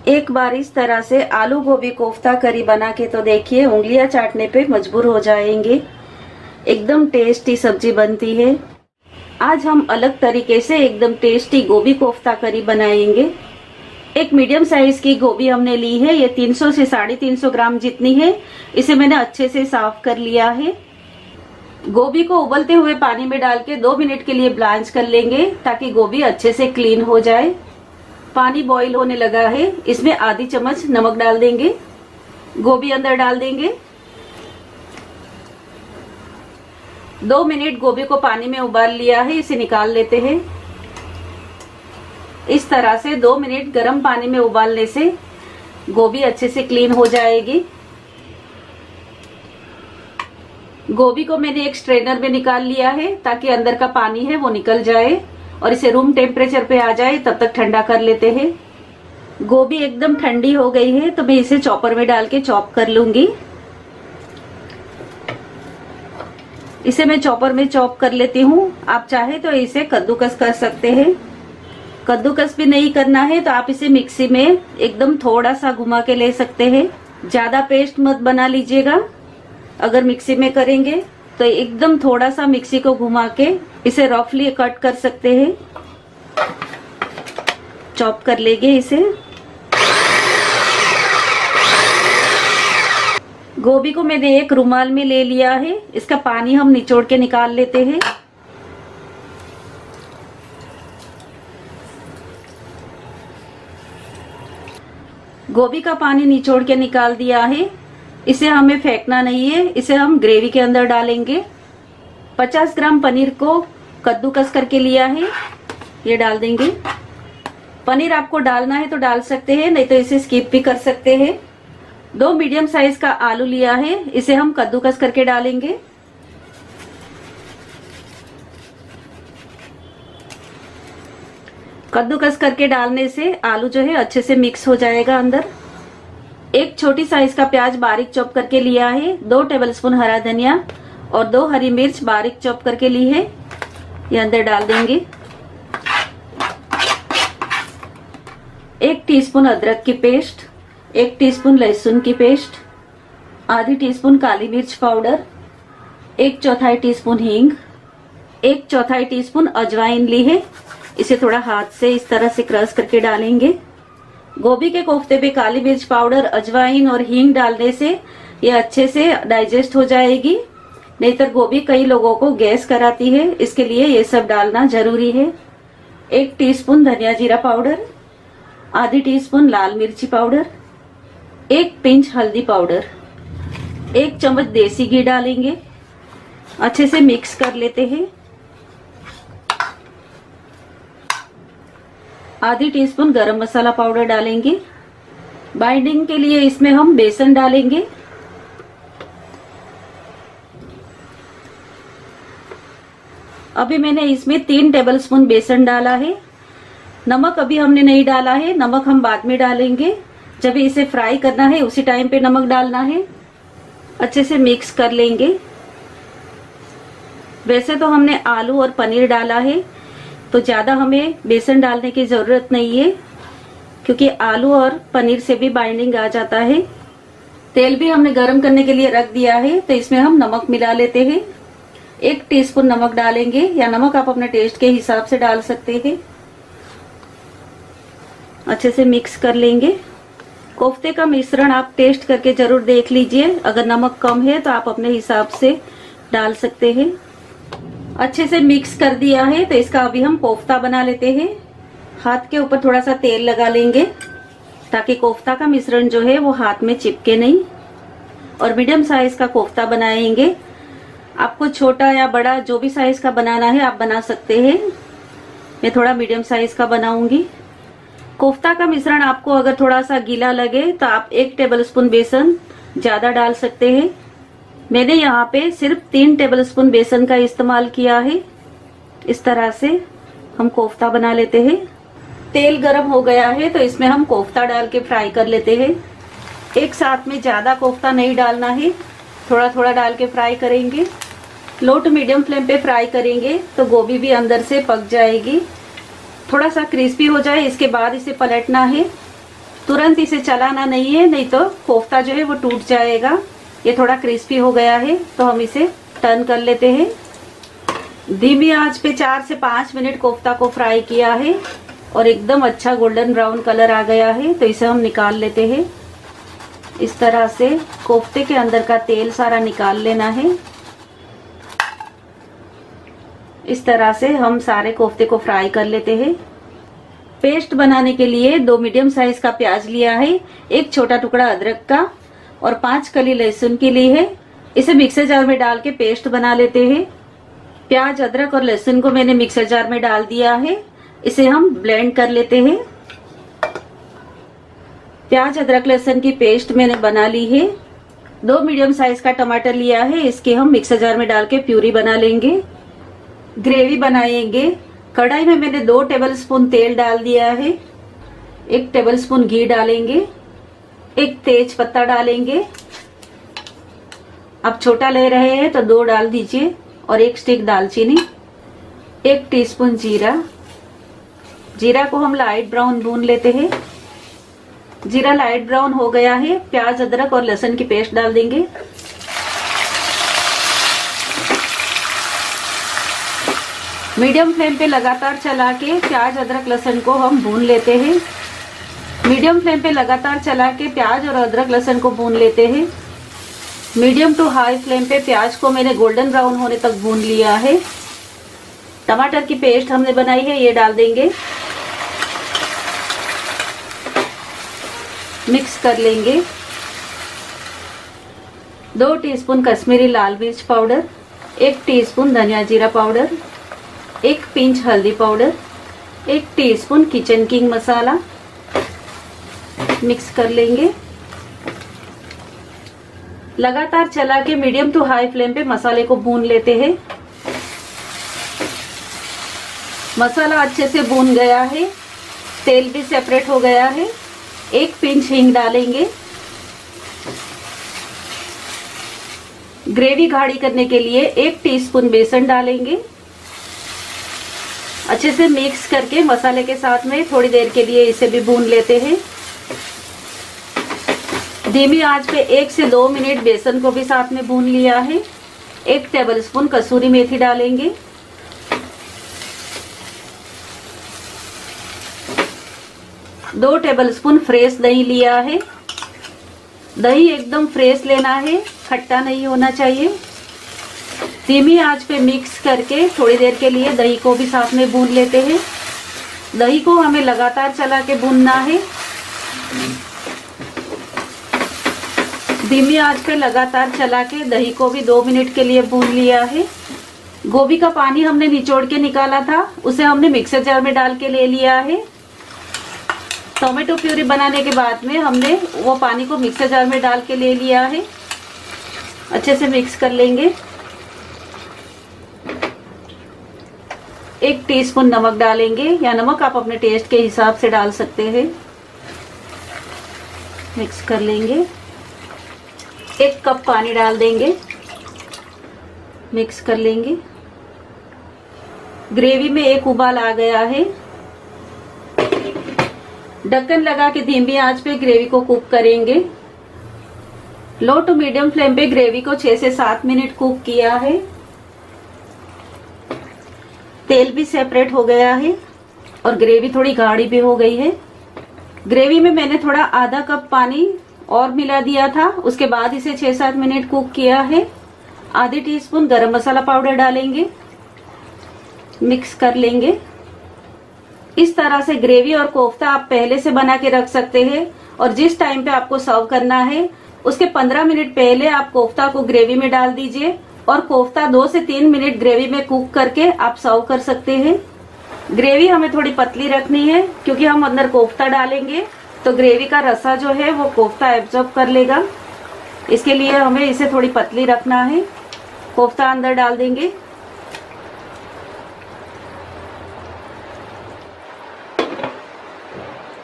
एक बार इस तरह से आलू गोभी कोफ्ता करी बना के तो देखिए, उंगलियां चाटने पे मजबूर हो जाएंगे। एकदम टेस्टी सब्जी बनती है। आज हम अलग तरीके से एकदम टेस्टी गोभी कोफ्ता करी बनाएंगे। एक मीडियम साइज की गोभी हमने ली है, ये 300 से 350 ग्राम जितनी है। इसे मैंने अच्छे से साफ कर लिया है। गोभी को उबलते हुए पानी में डाल के 2 मिनट के लिए ब्लांच कर लेंगे ताकि गोभी अच्छे से क्लीन हो जाए। पानी बॉईल होने लगा है, इसमें आधी चम्मच नमक डाल देंगे। गोभी अंदर डाल देंगे। 2 मिनट गोभी को पानी में उबाल लिया है, इसे निकाल लेते हैं। इस तरह से 2 मिनट गर्म पानी में उबालने से गोभी अच्छे से क्लीन हो जाएगी। गोभी को मैंने एक स्ट्रेनर में निकाल लिया है ताकि अंदर का पानी है वो निकल जाए और इसे रूम टेम्परेचर पे आ जाए, तब तक ठंडा कर लेते हैं। गोभी एकदम ठंडी हो गई है तो मैं इसे चॉपर में डाल के चॉप कर लूंगी। इसे मैं चॉपर में चॉप कर लेती हूँ। आप चाहे तो इसे कद्दूकस कर सकते हैं। कद्दूकस भी नहीं करना है तो आप इसे मिक्सी में एकदम थोड़ा सा घुमा के ले सकते हैं। ज्यादा पेस्ट मत बना लीजिएगा। अगर मिक्सी में करेंगे तो एकदम थोड़ा सा मिक्सी को घुमा के इसे रफली कट कर सकते हैं। चॉप कर लेंगे इसे। गोभी को मैंने एक रुमाल में ले लिया है। इसका पानी हम निचोड़ के निकाल लेते हैं। गोभी का पानी निचोड़ के निकाल दिया है। इसे हमें फेंकना नहीं है, इसे हम ग्रेवी के अंदर डालेंगे। 50 ग्राम पनीर को कद्दूकस करके लिया है, ये डाल देंगे। पनीर आपको डालना है तो डाल सकते हैं, नहीं तो इसे स्किप भी कर सकते हैं। 2 मीडियम साइज का आलू लिया है, इसे हम कद्दूकस करके डालेंगे। कद्दूकस करके डालने से आलू जो है अच्छे से मिक्स हो जाएगा अंदर। एक छोटी साइज का प्याज बारीक चॉप करके लिया है। 2 टेबलस्पून हरा धनिया और 2 हरी मिर्च बारीक चॉप करके ली है, ये अंदर डाल देंगे। 1 टीस्पून अदरक की पेस्ट, 1 टीस्पून लहसुन की पेस्ट, आधी टीस्पून काली मिर्च पाउडर, 1/4 टीस्पून हींग, 1/4 टीस्पून अजवाइन ली है। इसे थोड़ा हाथ से इस तरह से क्रश करके डालेंगे। गोभी के कोफ्ते पे काली मिर्च पाउडर, अजवाइन और हींग डालने से ये अच्छे से डाइजेस्ट हो जाएगी। नहीं तो गोभी कई लोगों को गैस कराती है, इसके लिए ये सब डालना जरूरी है। 1 टीस्पून धनिया जीरा पाउडर, आधी टीस्पून लाल मिर्ची पाउडर, 1 पिंच हल्दी पाउडर, 1 चम्मच देसी घी डालेंगे। अच्छे से मिक्स कर लेते हैं। आधी टीस्पून गरम मसाला पाउडर डालेंगे। बाइंडिंग के लिए इसमें हम बेसन डालेंगे। अभी मैंने इसमें 3 टेबलस्पून बेसन डाला है। नमक अभी हमने नहीं डाला है, नमक हम बाद में डालेंगे। जब इसे फ्राई करना है उसी टाइम पे नमक डालना है। अच्छे से मिक्स कर लेंगे। वैसे तो हमने आलू और पनीर डाला है तो ज्यादा हमें बेसन डालने की जरूरत नहीं है, क्योंकि आलू और पनीर से भी बाइंडिंग आ जाता है। तेल भी हमने गरम करने के लिए रख दिया है तो इसमें हम नमक मिला लेते हैं। 1 टीस्पून नमक डालेंगे, या नमक आप अपने टेस्ट के हिसाब से डाल सकते हैं। अच्छे से मिक्स कर लेंगे। कोफ्ते का मिश्रण आप टेस्ट करके जरूर देख लीजिए। अगर नमक कम है तो आप अपने हिसाब से डाल सकते हैं। अच्छे से मिक्स कर दिया है तो इसका अभी हम कोफ्ता बना लेते हैं। हाथ के ऊपर थोड़ा सा तेल लगा लेंगे ताकि कोफ्ता का मिश्रण जो है वो हाथ में चिपके नहीं। और मीडियम साइज का कोफ्ता बनाएंगे। आपको छोटा या बड़ा जो भी साइज का बनाना है आप बना सकते हैं। मैं थोड़ा मीडियम साइज का बनाऊंगी। कोफ्ता का मिश्रण आपको अगर थोड़ा सा गीला लगे तो आप 1 टेबलस्पून बेसन ज्यादा डाल सकते हैं। मैंने यहाँ पे सिर्फ 3 टेबलस्पून बेसन का इस्तेमाल किया है। इस तरह से हम कोफ्ता बना लेते हैं। तेल गरम हो गया है तो इसमें हम कोफ्ता डाल के फ्राई कर लेते हैं। एक साथ में ज्यादा कोफ्ता नहीं डालना है, थोड़ा थोड़ा डाल के फ्राई करेंगे। लो टू मीडियम फ्लेम पे फ्राई करेंगे तो गोभी भी अंदर से पक जाएगी। थोड़ा सा क्रिस्पी हो जाए इसके बाद इसे पलटना है। तुरंत इसे चलाना नहीं है, नहीं तो कोफ्ता जो है वो टूट जाएगा। ये थोड़ा क्रिस्पी हो गया है तो हम इसे टर्न कर लेते हैं। धीमी आंच पे 4 से 5 मिनट कोफ्ता को फ्राई किया है और एकदम अच्छा गोल्डन ब्राउन कलर आ गया है, तो इसे हम निकाल लेते हैं। इस तरह से कोफ्ते के अंदर का तेल सारा निकाल लेना है। इस तरह से हम सारे कोफ्ते को फ्राई कर लेते हैं। पेस्ट बनाने के लिए 2 मीडियम साइज का प्याज लिया है, 1 छोटा टुकड़ा अदरक का और 5 कली लहसुन की ली है। इसे मिक्सर जार में डाल के पेस्ट बना लेते हैं। प्याज, अदरक और लहसुन को मैंने मिक्सर जार में डाल दिया है, इसे हम ब्लेंड कर लेते हैं। प्याज, अदरक, लहसुन की पेस्ट मैंने बना ली है। 2 मीडियम साइज का टमाटर लिया है, इसके हम मिक्सर जार में डाल के प्यूरी बना लेंगे। ग्रेवी बनाएंगे। कढ़ाई में मैंने 2 टेबलस्पून तेल डाल दिया है, 1 टेबलस्पून घी डालेंगे, 1 तेज पत्ता डालेंगे। आप छोटा ले रहे हैं तो 2 डाल दीजिए और 1 स्टिक दालचीनी, 1 टीस्पून जीरा। जीरा को हम लाइट ब्राउन भून लेते हैं। जीरा लाइट ब्राउन हो गया है, प्याज, अदरक और लहसुन की पेस्ट डाल देंगे। मीडियम फ्लेम पे लगातार चला के प्याज, अदरक, लहसुन को हम भून लेते हैं। मीडियम फ्लेम पे लगातार चला के प्याज और अदरक, लहसुन को भून लेते हैं। मीडियम टू हाई फ्लेम पे प्याज को मैंने गोल्डन ब्राउन होने तक भून लिया है। टमाटर की पेस्ट हमने बनाई है, ये डाल देंगे। मिक्स कर लेंगे। 2 टीस्पून कश्मीरी लाल मिर्च पाउडर, 1 टीस्पून धनिया जीरा पाउडर, 1 पिंच हल्दी पाउडर, 1 टीस्पून किचन किंग मसाला। मिक्स कर लेंगे। लगातार चला के मीडियम टू हाई फ्लेम पे मसाले को भून लेते हैं। मसाला अच्छे से भून गया है, तेल भी सेपरेट हो गया है। 1 पिंच हींग डालेंगे। ग्रेवी गाढ़ी करने के लिए 1 टीस्पून बेसन डालेंगे। अच्छे से मिक्स करके मसाले के साथ में थोड़ी देर के लिए इसे भी भून लेते हैं। धीमी आंच पे 1 से 2 मिनट बेसन को भी साथ में भून लिया है। 1 टेबलस्पून कसूरी मेथी डालेंगे। दो टेबलस्पून फ्रेश दही लिया है। दही एकदम फ्रेश लेना है, खट्टा नहीं होना चाहिए। धीमी आंच पे मिक्स करके थोड़ी देर के लिए दही को भी साथ में भून लेते हैं। दही को हमें लगातार चला के भूनना है। धीमी आंच पे लगातार चला के दही को भी 2 मिनट के लिए भून लिया है। गोभी का पानी हमने निचोड़ के निकाला था, उसे हमने मिक्सर जार में डाल के ले लिया है। टोमेटो प्यूरी बनाने के बाद में हमने वो पानी को मिक्सर जार में डाल के ले लिया है। अच्छे से मिक्स कर लेंगे। 1 टीस्पून नमक डालेंगे, या नमक आप अपने टेस्ट के हिसाब से डाल सकते हैं। मिक्स कर लेंगे। 1 कप पानी डाल देंगे। मिक्स कर लेंगे। ग्रेवी में एक उबाल आ गया है। ढक्कन लगा के धीमी आंच पे ग्रेवी को कुक करेंगे। लो टू मीडियम फ्लेम पे ग्रेवी को 6 से 7 मिनट कुक किया है। तेल भी सेपरेट हो गया है और ग्रेवी थोड़ी गाढ़ी भी हो गई है। ग्रेवी में मैंने थोड़ा आधा कप पानी और मिला दिया था, उसके बाद इसे 6-7 मिनट कुक किया है। आधी टीस्पून गरम मसाला पाउडर डालेंगे। मिक्स कर लेंगे। इस तरह से ग्रेवी और कोफ्ता आप पहले से बना के रख सकते हैं और जिस टाइम पे आपको सर्व करना है उसके 15 मिनट पहले आप कोफ्ता को ग्रेवी में डाल दीजिए और कोफ्ता 2 से 3 मिनट ग्रेवी में कुक करके आप सर्व कर सकते हैं। ग्रेवी हमें थोड़ी पतली रखनी है क्योंकि हम अंदर कोफ्ता डालेंगे तो ग्रेवी का रसा जो है वो कोफ्ता एब्जॉर्ब कर लेगा। इसके लिए हमें इसे थोड़ी पतली रखना है। कोफ्ता अंदर डाल देंगे।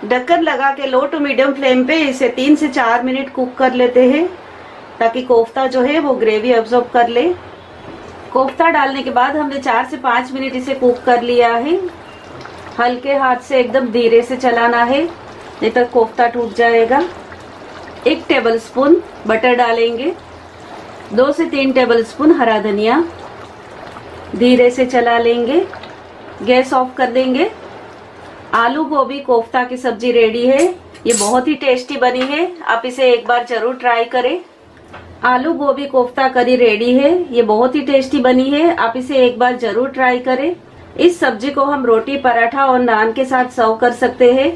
ढक्कन लगा के लो टू मीडियम फ्लेम पे इसे 3 से 4 मिनट कुक कर लेते हैं ताकि कोफ्ता जो है वो ग्रेवी अब्सॉर्ब कर ले। कोफ्ता डालने के बाद हमने 4 से 5 मिनट इसे कुक कर लिया है। हल्के हाथ से एकदम धीरे से चलाना है नहीं तो कोफ्ता टूट जाएगा। 1 टेबलस्पून बटर डालेंगे, 2 से 3 टेबलस्पून हरा धनिया, धीरे से चला लेंगे, गैस ऑफ कर देंगे। आलू गोभी कोफ्ता की सब्जी रेडी है। ये बहुत ही टेस्टी बनी है, आप इसे एक बार जरूर ट्राई करें। आलू गोभी कोफ्ता करी रेडी है, ये बहुत ही टेस्टी बनी है, आप इसे एक बार जरूर ट्राई करें। इस सब्जी को हम रोटी, पराठा और नान के साथ सर्व कर सकते हैं।